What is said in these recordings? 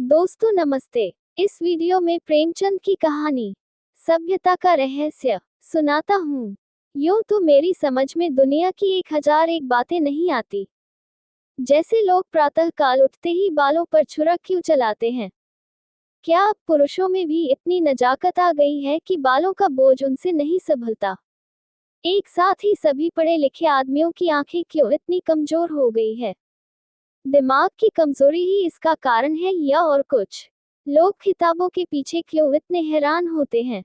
दोस्तों नमस्ते। इस वीडियो में प्रेमचंद की कहानी सभ्यता का रहस्य सुनाता हूँ। यूं तो मेरी समझ में दुनिया की 1001 बातें नहीं आती। जैसे लोग प्रातः काल उठते ही बालों पर छुरा क्यों चलाते हैं? क्या अब पुरुषों में भी इतनी नजाकत आ गई है कि बालों का बोझ उनसे नहीं संभलता? एक साथ ही सभी पढ़े लिखे आदमियों की आंखें क्यों इतनी कमजोर हो गई है? दिमाग की कमजोरी ही इसका कारण है या और कुछ? लोग किताबों के पीछे क्यों इतने हैरान होते हैं?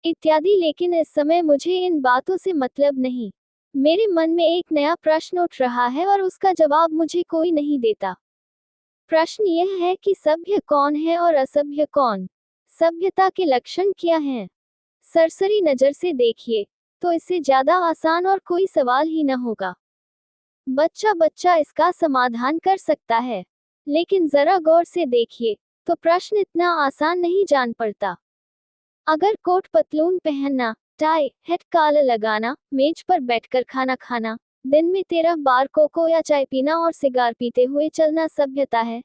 इत्यादि। लेकिन इस समय मुझे इन बातों से मतलब नहीं। मेरे मन में एक नया प्रश्न उठ रहा है और उसका जवाब मुझे कोई नहीं देता। प्रश्न यह है कि सभ्य कौन है और असभ्य कौन? सभ्यता के लक्षण क्या हैं? सरसरी नजर से देखिए तो इससे ज्यादा आसान और कोई सवाल ही न होगा। बच्चा बच्चा इसका समाधान कर सकता है। लेकिन जरा गौर से देखिए तो प्रश्न इतना आसान नहीं जान पड़ता। अगर कोट पतलून पहनना, टाई हेड कॉलर लगाना, मेज पर बैठकर खाना खाना, दिन में 13 बार कोको या चाय पीना और सिगार पीते हुए चलना सभ्यता है,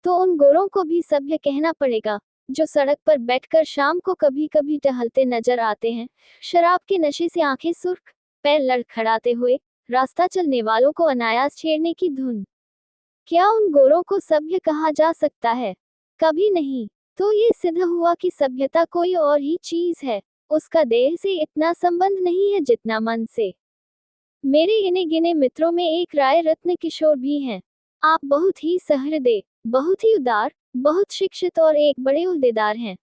तो उन गोरों को भी सभ्य कहना पड़ेगा जो सड़क पर बैठकर शाम को कभी कभी टहलते नजर आते हैं, शराब के नशे से आंखें सुर्ख, पैर लड़खड़ाते हुए रास्ता चलने वालों को अनायास छेड़ने की धुन। क्या उन गोरों को सभ्य कहा जा सकता है? कभी नहीं। तो ये सिद्ध हुआ कि सभ्यता कोई और ही चीज है। उसका देह से इतना संबंध नहीं है जितना मन से। मेरे गिने गिने मित्रों में एक राय रत्न किशोर भी हैं। आप बहुत ही सहृदय, बहुत ही उदार, बहुत शिक्षित और एक बड़े ओहदेदार हैं।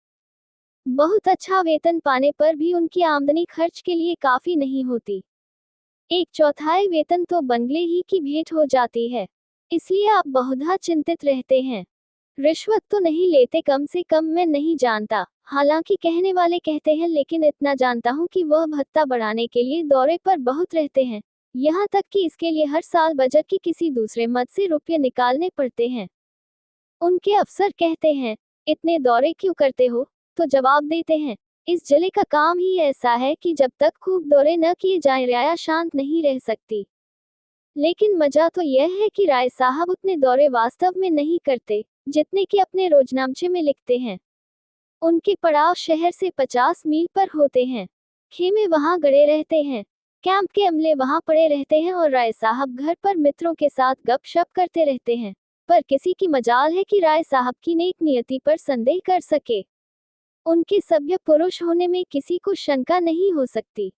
बहुत अच्छा वेतन पाने पर भी उनकी आमदनी खर्च के लिए काफी नहीं होती। 1/4 वेतन तो बंगले ही की भेंट हो जाती है। इसलिए आप बहुधा चिंतित रहते हैं। रिश्वत तो नहीं लेते, कम से कम मैं नहीं जानता। हालांकि कहने वाले कहते हैं, लेकिन इतना जानता हूं कि वह भत्ता बढ़ाने के लिए दौरे पर बहुत रहते हैं। यहाँ तक कि इसके लिए हर साल बजट की किसी दूसरे मद से रुपये निकालने पड़ते हैं। उनके अफसर कहते हैं, इतने दौरे क्यों करते हो? तो जवाब देते हैं, इस जिले का काम ही ऐसा है कि जब तक खूब दौरे न किए जाएं रियाया शांत नहीं रह सकती। लेकिन मजा तो यह है कि राय साहब उतने दौरे वास्तव में नहीं करते जितने कि अपने रोजनामचे में लिखते हैं। उनके पड़ाव शहर से 50 मील पर होते हैं। खेमे वहां गड़े रहते हैं, कैंप के अमले वहां पड़े रहते हैं और राय साहब घर पर मित्रों के साथ गपशप करते रहते हैं। पर किसी की मजाल है कि राय साहब की नेक नियति पर संदेह कर सके। उनके सभ्य पुरुष होने में किसी को शंका नहीं हो सकती।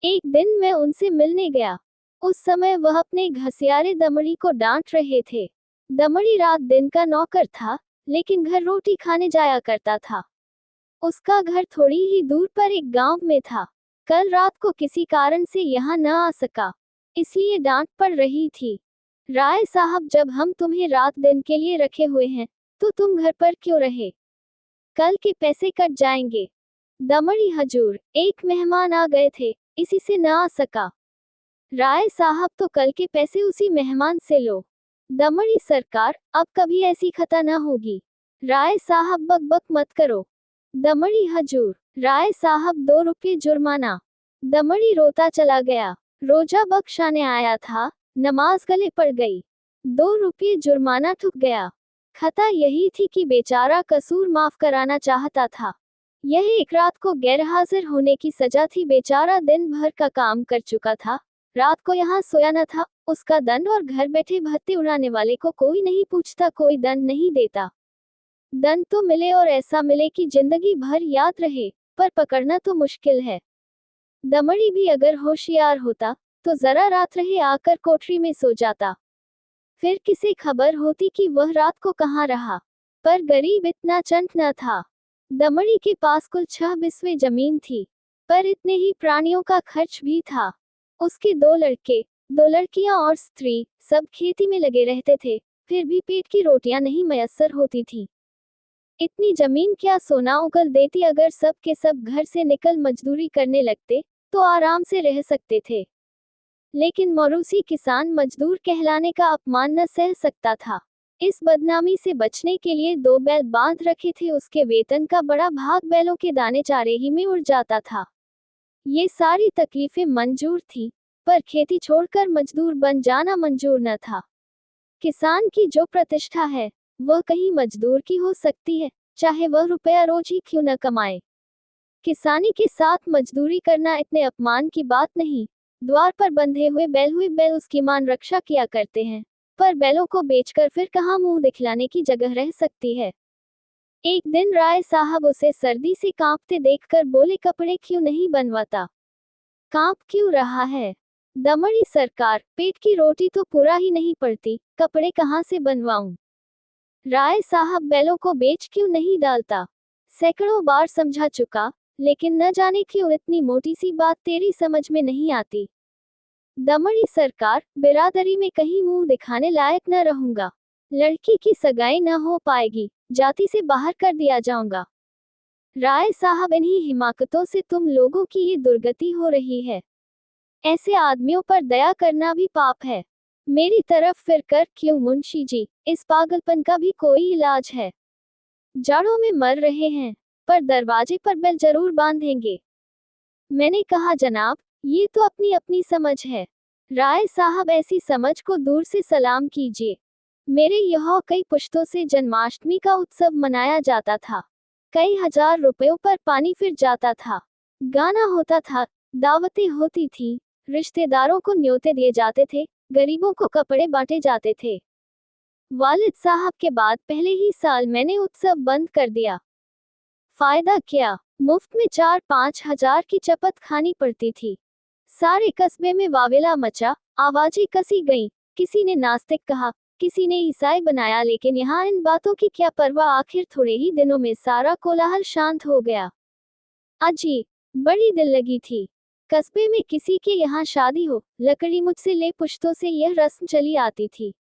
एक दिन मैं उनसे मिलने गया। उस समय वह अपने घसियारे दमड़ी को डांट रहे थे। दमड़ी रात दिन का नौकर था, लेकिन घर रोटी खाने जाया करता था। उसका घर थोड़ी ही दूर पर एक गांव में था। कल रात को किसी कारण से यहाँ न आ सका, इसलिए डांट पड़ रही थी। राय साहब, जब हम तुम्हें रात दिन के लिए रखे हुए हैं तो तुम घर पर क्यों रहे? कल के पैसे कट जाएंगे। दमड़ी, हजूर, एक मेहमान आ गए थे, इसी से न आ सका। राय साहब, तो कल के पैसे उसी मेहमान से लो। दमड़ी, सरकार, अब कभी ऐसी खता न होगी। राय साहब, बक बक मत करो। दमड़ी, हजूर। राय साहब, 2 रुपये जुर्माना। दमड़ी रोता चला गया। रोजा बख्शाने आया था, नमाज गले पड़ गई। 2 रुपये जुर्माना ठुक गया। खता यही थी कि बेचारा कसूर माफ कराना चाहता था। यह एक रात को गैरहाजिर होने की सजा थी। बेचारा दिन भर का काम कर चुका था, रात को यहाँ सोया न था। उसका दंड, और घर बैठे भत्ते उड़ाने वाले को कोई नहीं पूछता, कोई दंड नहीं देता। दंड तो मिले और ऐसा मिले कि जिंदगी भर याद रहे, पर पकड़ना तो मुश्किल है। दमड़ी भी अगर होशियार होता तो जरा रात रहे आकर कोठरी में सो जाता। फिर किसे खबर होती कि वह रात को कहाँ रहा। पर गरीब इतना चंट न था। दमड़ी के पास कुल 6 बिस्वे जमीन थी, पर इतने ही प्राणियों का खर्च भी था। उसके 2 लड़के, 2 लड़कियां और स्त्री सब खेती में लगे रहते थे, फिर भी पेट की रोटियां नहीं मयस्सर होती थी। इतनी जमीन क्या सोना उगल देती? अगर सब के सब घर से निकल मजदूरी करने लगते तो आराम से रह सकते थे। लेकिन मौरूसी किसान मजदूर कहलाने का अपमान न सह सकता था। इस बदनामी से बचने के लिए 2 बैल बांध रखे थे। उसके वेतन का बड़ा भाग बैलों के दाने चारे ही में उड़ जाता था। ये सारी तकलीफें मंजूर थी, पर खेती छोड़कर मजदूर बन जाना मंजूर न था। किसान की जो प्रतिष्ठा है वह कहीं मजदूर की हो सकती है, चाहे वह रुपया रोज ही क्यों न कमाए। किसानी के साथ मजदूरी करना इतने अपमान की बात नहीं। द्वार पर बंधे हुए बैल उसकी मान रक्षा किया करते हैं, पर बैलों को बेचकर फिर कहाँ मुंह दिखलाने की जगह रह सकती है। एक दिन राय साहब उसे सर्दी से कांपते देखकर बोले, कपड़े क्यों नहीं बनवाता? कांप क्यों रहा है? दमड़ी सरकार, पेट की रोटी तो पूरा ही नहीं पड़ती, कपड़े कहाँ से बनवाऊं? राय साहब बैलों को बेच क्यों नहीं डालता? सैकड़ों बार समझा चुका, लेकिन न जाने क्यों इतनी मोटी सी बात तेरी समझ में नहीं आती। दमड़ी सरकार, बिरादरी में कहीं मुंह दिखाने लायक न रहूंगा। लड़की की सगाई न हो पाएगी, जाति से बाहर कर दिया जाऊंगा। राय साहब, इन्हीं हिमाकतों से तुम लोगों की ये दुर्गति हो रही है। ऐसे आदमियों पर दया करना भी पाप है। मेरी तरफ फिर कर क्यों मुंशी जी, इस पागलपन का भी कोई इलाज है। जाड़ों में मर रहे हैं, पर दरवाजे पर बेल जरूर बांधेंगे। मैंने कहा, जनाब, ये तो अपनी अपनी समझ है। राय साहब, ऐसी समझ को दूर से सलाम कीजिए। मेरे यहाँ कई पुश्तों से जन्माष्टमी का उत्सव मनाया जाता था। कई हजार रुपयों पर पानी फिर जाता था, गाना होता था, दावतें होती थी, रिश्तेदारों को न्योते दिए जाते थे, गरीबों को कपड़े बांटे जाते थे। वालिद साहब के बाद पहले ही साल मैंने उत्सव बंद कर दिया। फायदा क्या? मुफ्त में 4-5 हजार की चपत खानी पड़ती थी। सारे कस्बे में वावेला मचा, आवाजें कसी गईं, किसी ने नास्तिक कहा, किसी ने ईसाई बनाया, लेकिन यहाँ इन बातों की क्या परवाह। आखिर थोड़े ही दिनों में सारा कोलाहल शांत हो गया। अजी, बड़ी दिल लगी थी। कस्बे में किसी के यहाँ शादी हो, लकड़ी मुझसे ले पुश्तों से यह रस्म चली आती थी।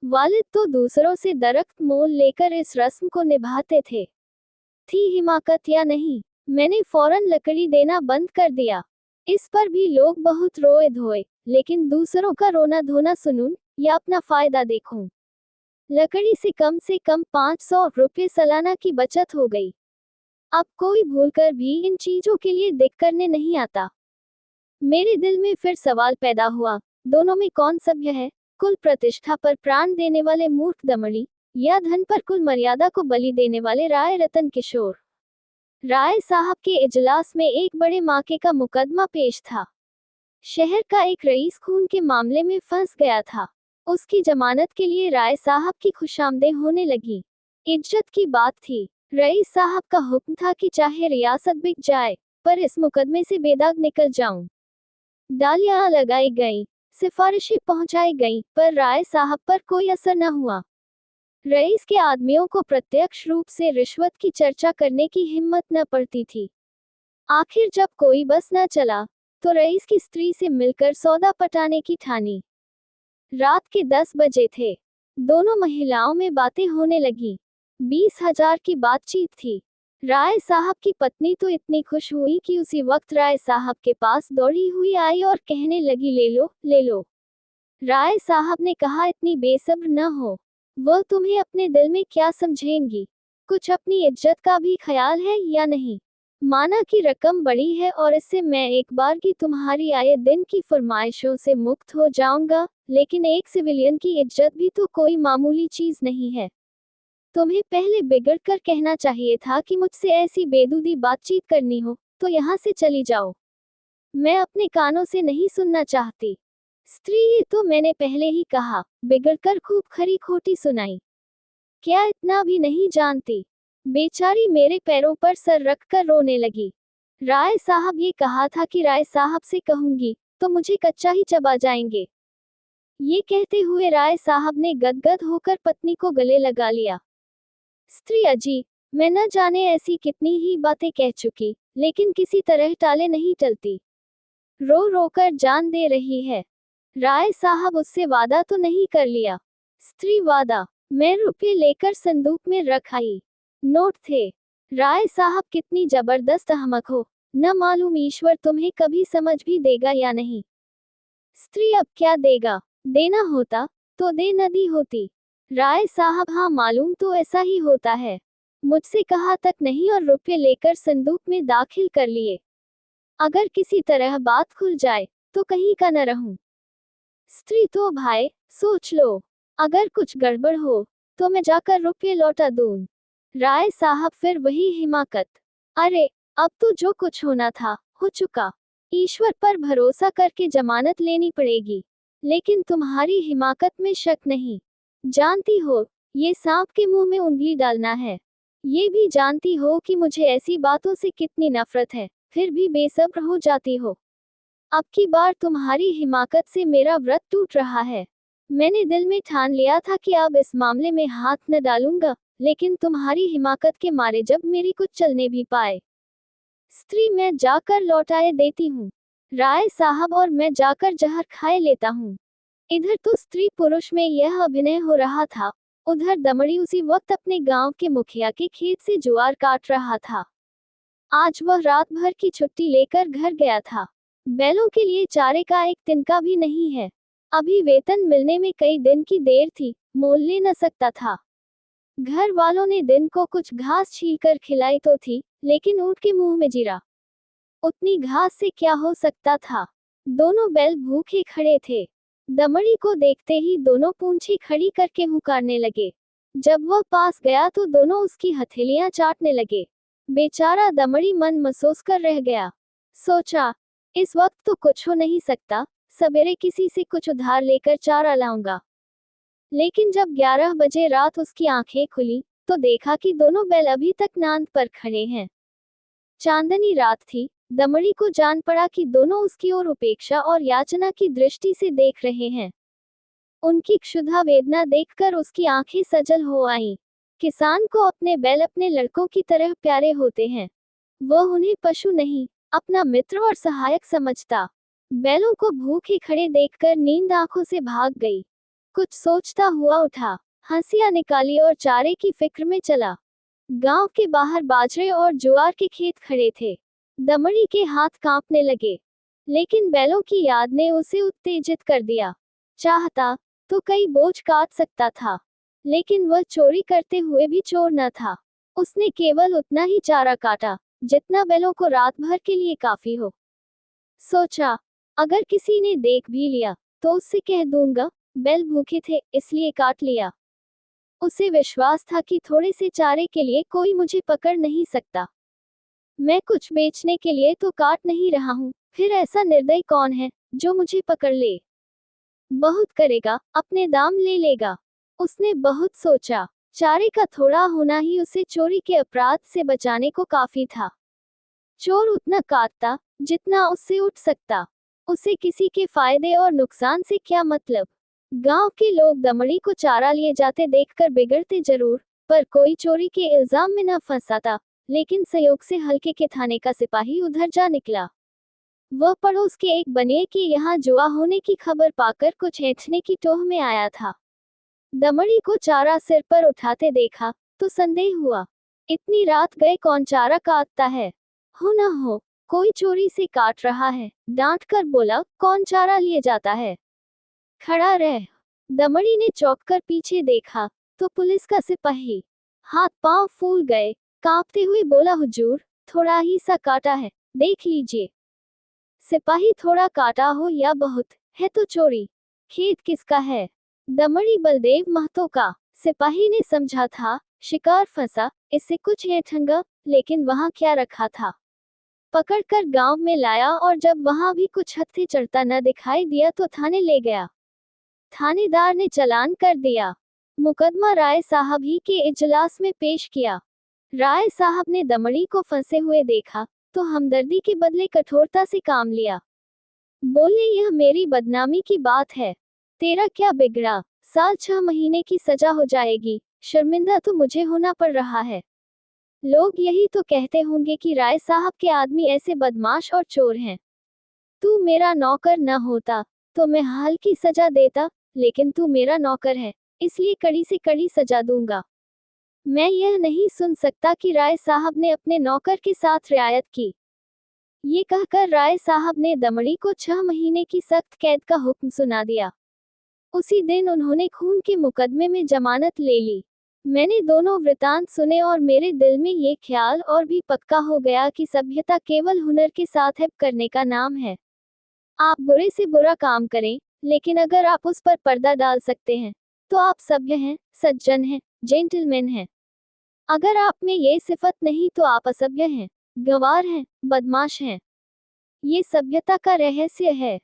वालिद तो दूसरों से दरख्त मोल लेकर इस रस्म को निभाते थे। थी हिमाकत या नहीं, मैंने फौरन लकड़ी देना बंद कर दिया। इस पर भी लोग बहुत रोए धोए, लेकिन दूसरों का रोना धोना सुनूं या अपना फायदा देखूं। लकड़ी से कम 500 रुपये सालाना की बचत हो गई। अब कोई भूलकर भी इन चीजों के लिए दिक करने नहीं आता। मेरे दिल में फिर सवाल पैदा हुआ, दोनों में कौन सभ्य है? कुल प्रतिष्ठा पर प्राण देने वाले मूर्ख दमड़ी, या धन पर कुल मर्यादा को बलि देने वाले राय रतन किशोर? राय साहब के इजलास में एक बड़े माके का मुकदमा पेश था। शहर का एक रईस खून के मामले में फंस गया था। उसकी जमानत के लिए राय साहब की खुशामदेह होने लगी। इज्जत की बात थी। रईस साहब का हुक्म था कि चाहे रियासत बिक जाए, पर इस मुकदमे से बेदाग निकल जाऊं। डालियां लगाई गईं, सिफारिशें पहुंचाई गईं, पर राय साहब पर कोई असर न हुआ। रईस के आदमियों को प्रत्यक्ष रूप से रिश्वत की चर्चा करने की हिम्मत न पड़ती थी। आखिर जब कोई बस न चला, तो रईस की स्त्री से मिलकर सौदा पटाने की ठानी। रात के 10 बजे थे। दोनों महिलाओं में बातें होने लगी। 20,000 की बातचीत थी। राय साहब की पत्नी तो इतनी खुश हुई कि उसी वक्त राय साहब के पास दौड़ी हुई आई और कहने लगी, ले लो, ले लो। राय साहब ने कहा, इतनी बेसब्र न हो, वह तुम्हें अपने दिल में क्या समझेंगी? कुछ अपनी इज्जत का भी ख्याल है या नहीं? माना कि रकम बड़ी है और इससे मैं एक बार की तुम्हारी आए दिन की फरमाइशों से मुक्त हो जाऊंगा, लेकिन एक सिविलियन की इज्जत भी तो कोई मामूली चीज नहीं है। तुम्हें पहले बिगड़ कर कहना चाहिए था कि मुझसे ऐसी बेदूदी बातचीत करनी हो तो यहाँ से चली जाओ। मैं अपने कानों से नहीं सुनना चाहती। स्त्री, ये तो मैंने पहले ही कहा, बिगड़कर खूब खरी खोटी सुनाई। क्या इतना भी नहीं जानती? बेचारी मेरे पैरों पर सर रखकर रोने लगी। राय साहब, ये कहा था कि राय साहब से कहूंगी तो मुझे कच्चा ही चबा जाएंगे। ये कहते हुए राय साहब ने गदगद होकर पत्नी को गले लगा लिया। स्त्री, अजी, मैं न जाने ऐसी कितनी ही बातें कह चुकी, लेकिन किसी तरह टाले नहीं टलती। रो रो कर जान दे रही है। राय साहब, उससे वादा तो नहीं कर लिया? स्त्री, वादा? मैं रुपये लेकर संदूक में रख आई। नोट थे। राय साहब, कितनी जबरदस्त अहमक हो, न मालूम ईश्वर तुम्हें कभी समझ भी देगा या नहीं। स्त्री, अब क्या देगा? देना होता तो दे न दी होती। राय साहब, हाँ मालूम तो ऐसा ही होता है। मुझसे कहा तक नहीं और रुपये लेकर संदूक में दाखिल कर लिए। अगर किसी तरह बात खुल जाए तो कहीं का न रहूं। स्त्री, तो भाई सोच लो, अगर कुछ गड़बड़ हो तो मैं जाकर रुपये लौटा दूं। राय साहब फिर वही हिमाकत। अरे, अब तो जो कुछ होना था हो चुका। ईश्वर पर भरोसा करके जमानत लेनी पड़ेगी। लेकिन तुम्हारी हिमाकत में शक नहीं। जानती हो, ये सांप के मुंह में उंगली डालना है। ये भी जानती हो कि मुझे ऐसी बातों से कितनी नफरत है, फिर भी बेसब्र हो जाती हो। अब की बार तुम्हारी हिमाकत से मेरा व्रत टूट रहा है। मैंने दिल में ठान लिया था कि अब इस मामले में हाथ न डालूंगा, लेकिन तुम्हारी हिमाकत के मारे जब मेरी कुछ चलने भी पाए। स्त्री मैं जाकर लौटाए देती हूँ। राय साहब और मैं जाकर जहर खाए लेता हूँ। इधर तो स्त्री पुरुष में यह अभिनय हो रहा था, उधर दमड़ी उसी वक्त अपने गांव के मुखिया के खेत से ज्वार काट रहा था। आज वह रात भर की छुट्टी लेकर घर गया था। बैलों के लिए चारे का एक तिनका भी नहीं है। अभी वेतन मिलने में कई दिन की देर थी, मोल ले न सकता था। घर वालों ने दिन को कुछ घास छीलकर खिलाई तो थी, लेकिन ऊंट के मुंह में जीरा। उतनी घास से क्या हो सकता था। दोनों बैल भूखे खड़े थे। दमड़ी को देखते ही दोनों पूंछी खड़ी करके हुंकारने लगे। जब वह पास गया तो दोनों उसकी हथेलियां चाटने लगे। बेचारा दमड़ी मन महसूस कर रह गया। सोचा, इस वक्त तो कुछ हो नहीं सकता, सवेरे किसी से कुछ उधार लेकर चारा लाऊंगा। लेकिन जब 11 बजे रात उसकी आंखें खुली, तो देखा कि दोनों बैल अभी तक नांद पर खड़े हैं। चांदनी रात थी। दमड़ी को जान पड़ा कि दोनों उसकी ओर उपेक्षा और याचना की दृष्टि से देख रहे हैं। उनकी क्षुधा वेदना देखकर उसकी आंखें सजल हो आईं। किसान को अपने बैल अपने लड़कों की तरह प्यारे होते हैं। वह उन्हें पशु नहीं, अपना मित्र और सहायक समझता। बैलों को भूखे खड़े देखकर नींद आंखों से भाग गई। कुछ सोचता हुआ उठा, हंसियां निकाली और चारे की फिक्र में चला। गांव के बाहर बाजरे और ज्वार के खेत खड़े थे। दमड़ी के हाथ कांपने लगे, लेकिन बैलों की याद ने उसे उत्तेजित कर दिया। चाहता तो कई बोझ काट सकता था, लेकिन वह चोरी करते हुए भी चोर न था। उसने केवल उतना ही चारा काटा जितना बैलों को रात भर के लिए काफी हो। सोचा, अगर किसी ने देख भी लिया तो उससे कह दूंगा, बैल भूखे थे इसलिए काट लिया। उसे विश्वास था कि थोड़े से चारे के लिए कोई मुझे पकड़ नहीं सकता। मैं कुछ बेचने के लिए तो काट नहीं रहा हूँ, फिर ऐसा निर्दयी कौन है जो मुझे पकड़ ले। बहुत करेगा, अपने दाम ले लेगा। उसने बहुत सोचा। चारे का थोड़ा होना ही उसे चोरी के अपराध से बचाने को काफी था। चोर उतना काटता जितना उससे उठ सकता। उसे किसी के फायदे और नुकसान से क्या मतलब। गांव के लोग दमड़ी को चारा लिए जाते देखकर बिगड़ते जरूर, पर कोई चोरी के इल्जाम में न फंसाता। लेकिन संयोग से हल्के के थाने का सिपाही उधर जा निकला। वह पड़ोस के एक बनिए के यहाँ जुआ होने की खबर पाकर कुछ ऐंठने की टोह में आया था। दमड़ी को चारा सिर पर उठाते देखा तो संदेह हुआ, इतनी रात गए कौन चारा काटता है। हो न हो कोई चोरी से काट रहा है। डांट कर बोला, कौन चारा लिए जाता है, खड़ा रह। दमड़ी ने चौंक कर पीछे देखा तो पुलिस का सिपाही। हाथ पांव फूल गए, कांपते हुए बोला, हुजूर, थोड़ा ही सा काटा है, देख लीजिए। सिपाही, थोड़ा काटा हो या बहुत, है तो चोरी। खेत किसका है? दमड़ी बलदेव महतो का। सिपाही ने समझा था शिकार फंसा, इससे कुछ ऐंठेगा, लेकिन वहां क्या रखा था। पकड़कर गांव में लाया और जब वहां भी कुछ हत्थे चढ़ता न दिखाई दिया तो थाने ले गया। थानेदार ने चालान कर दिया। मुकदमा राय साहब ही के इजलास में पेश किया। राय साहब ने दमड़ी को फंसे हुए देखा तो हमदर्दी के बदले कठोरता से काम लिया। बोले, यह मेरी बदनामी की बात है, तेरा क्या बिगड़ा। साल 6 महीने की सजा हो जाएगी, शर्मिंदा तो मुझे होना पड़ रहा है। लोग यही तो कहते होंगे कि राय साहब के आदमी ऐसे बदमाश और चोर हैं। तू मेरा नौकर न होता तो मैं हल्की सजा देता, लेकिन तू मेरा नौकर है, इसलिए कड़ी से कड़ी सजा दूंगा। मैं यह नहीं सुन सकता कि राय साहब ने अपने नौकर के साथ रियायत की। ये कहकर राय साहब ने दमड़ी को 6 महीने की सख्त कैद का हुक्म सुना दिया। उसी दिन उन्होंने खून के मुकदमे में जमानत ले ली। मैंने दोनों वृतांत सुने और मेरे दिल में ये ख्याल और भी पक्का हो गया कि सभ्यता केवल हुनर के साथ हैप करने का नाम है। आप बुरे से बुरा काम करें, लेकिन अगर आप उस पर पर्दा डाल सकते हैं तो आप सभ्य हैं, सज्जन हैं, जेंटलमैन हैं। अगर आप में ये सिफत नहीं तो आप असभ्य हैं, गंवार हैं, बदमाश हैं। ये सभ्यता का रहस्य है।